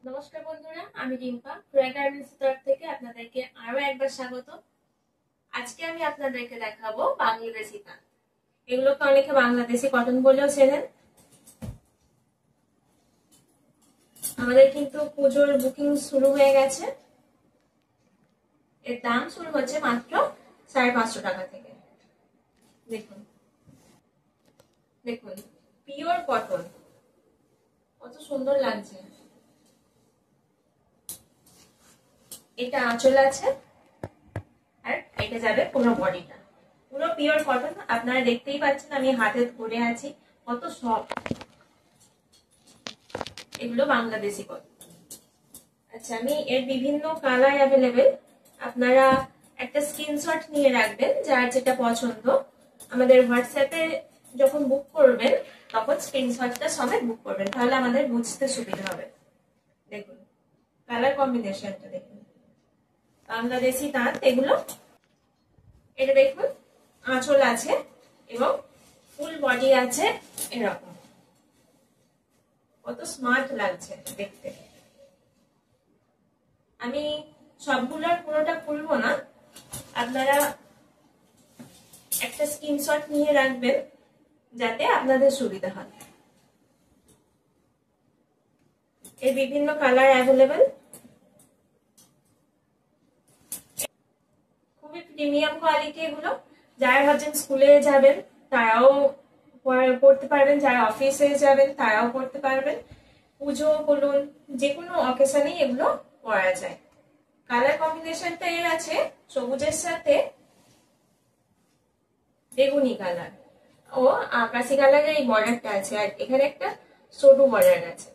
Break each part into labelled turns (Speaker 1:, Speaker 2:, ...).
Speaker 1: নমস্কার বন্ধুরা, আমি রিম্পা ফ্লোরা গার্মেন্টস তরফ থেকে আপনাদেরকে আরো একবার স্বাগত। আজকে আমি আপনাদেরকে দেখাবো বাংলাদেশি তাঁত। এগুলোকে অনেকে বাংলাদেশি কটন বলেও চেনেন। আমাদের কিন্তু পুজোর বুকিং শুরু হয়ে গেছে। এর দাম শুরু হচ্ছে মাত্র 550 টাকা থেকে। দেখুন দেখুন পিওর কটন, কত সুন্দর লাগছে। এটা আঁচল আছে আর এটা যাবে পুরো বডিটা, পুরো পিওর কটন। আপনারা দেখতেই পাচ্ছেন আমি হাতে ধরে আছি, কত সফট। এগুলো বাংলাদেশি কটন। আচ্ছা, আমি এর বিভিন্ন কালার অ্যাভেলেবেল। আপনারা একটা স্ক্রিনশট নিয়ে রাখবেন, যার যেটা পছন্দ। আমাদের হোয়াটসঅ্যাপে যখন বুক করবেন তখন স্ক্রিনশটটা সমেত বুক করবেন, তাহলে আমাদের বুঝতে সুবিধা হবে। দেখুন কালার কম্বিনেশনটা দেখুন, বাংলাদেশি তাঁত এগুলো। এটা দেখুন আঁচল আছে এবং ফুল বডি আছে এরকম, কত স্মার্ট লাগছে দেখতে। আমি সবগুলোর পুরোটা খুলবো না, আপনারা একটা স্ক্রিনশট নিয়ে রাখবেন যাতে আপনাদের সুবিধা হয়। এর বিভিন্ন কালার অ্যাভেলেবেল, খুবই প্রিমিয়াম কোয়ালিটি এগুলো। যারা ভাবছেন স্কুলে যাবেন তারাও পড়তে পারবেন, যারা অফিসে যাবেন তারাও পড়তে পারবেন। পুজো বলুন, যে কোনো অকেশনেই এগুলো পরা যায়। কালার কম্বিনেশনটা এর আছে সবুজের সাথে বেগুনি কালার ও আকাশি কালারের এই বর্ডারটা আছে, আর এখানে একটা সরু বর্ডার আছে।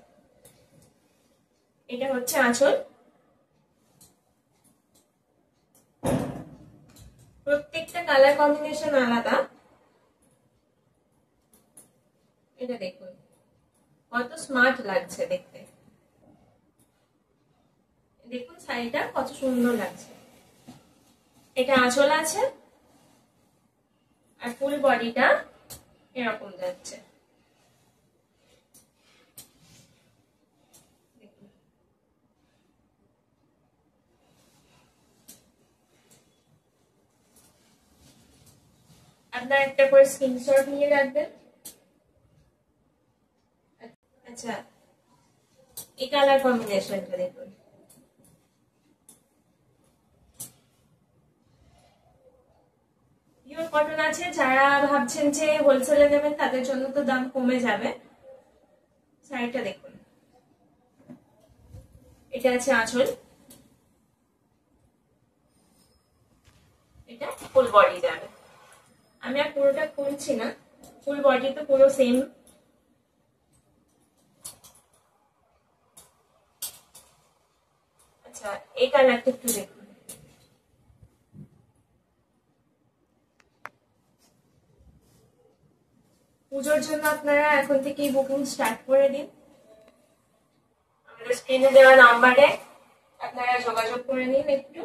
Speaker 1: এটা হচ্ছে আঁচল। প্রত্যেকটা কালার কম্বিনেশন আলাদা। এটা দেখুন কত স্মার্ট লাগছে দেখতে। দেখুন শাড়িটা কত সুন্দর লাগছে। এটা আঁচল আছে আর ফুল বডিটা এরকম যাচ্ছে। আপনার একটা করে স্ক্রিনশট নিয়ে রাখবেন। আচ্ছা, এই কালার কম্বিনেশনটা দেখুন, পিওর কটন আছে। যারা ভাবছেন যে হোলসেলে নেবেন তাদের জন্য তো দাম কমে যাবে। শাড়িটা দেখুন, এটা আছে আঁচল, এটা ফুল বডি যাবে। আমি আর পুরোটা খুলছি না, ফুল বডি তো পুরো সেম। আচ্ছা, এই কালারটা একটু দেখুন, পুজোর জন্য আপনারা এখন থেকেই বুকিং স্টার্ট করে দিন। আমাদের স্ক্রিনে দেওয়া নাম্বারে আপনারা যোগাযোগ করে নিন একটু।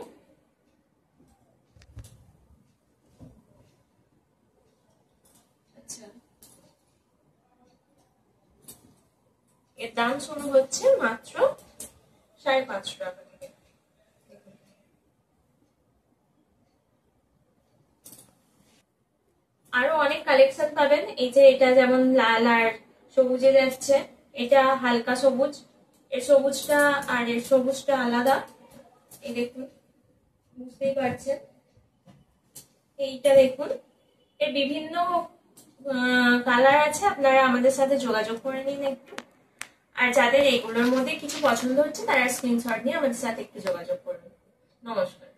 Speaker 1: আচ্ছা, এর দাম শুরু হচ্ছে মাত্র 550 টাকা থেকে। আরো অনেক কালেকশন পাবেন। এই যে এটা যেমন লাল আর সবুজে যাচ্ছে, এটা হালকা সবুজ। এর সবুজটা আর এর সবুজটা আলাদা, এই দেখুন, বুঝতেই পারছেন। এইটা দেখুন, এর বিভিন্ন কালার আছে। আপনারা আমাদের সাথে যোগাযোগ করে নিন একটু। আর যাদের এগুলোর মধ্যে কিছু পছন্দ হচ্ছে তারা স্ক্রিনশট নিয়ে আমাদের সাথে একটু যোগাযোগ করুন। নমস্কার।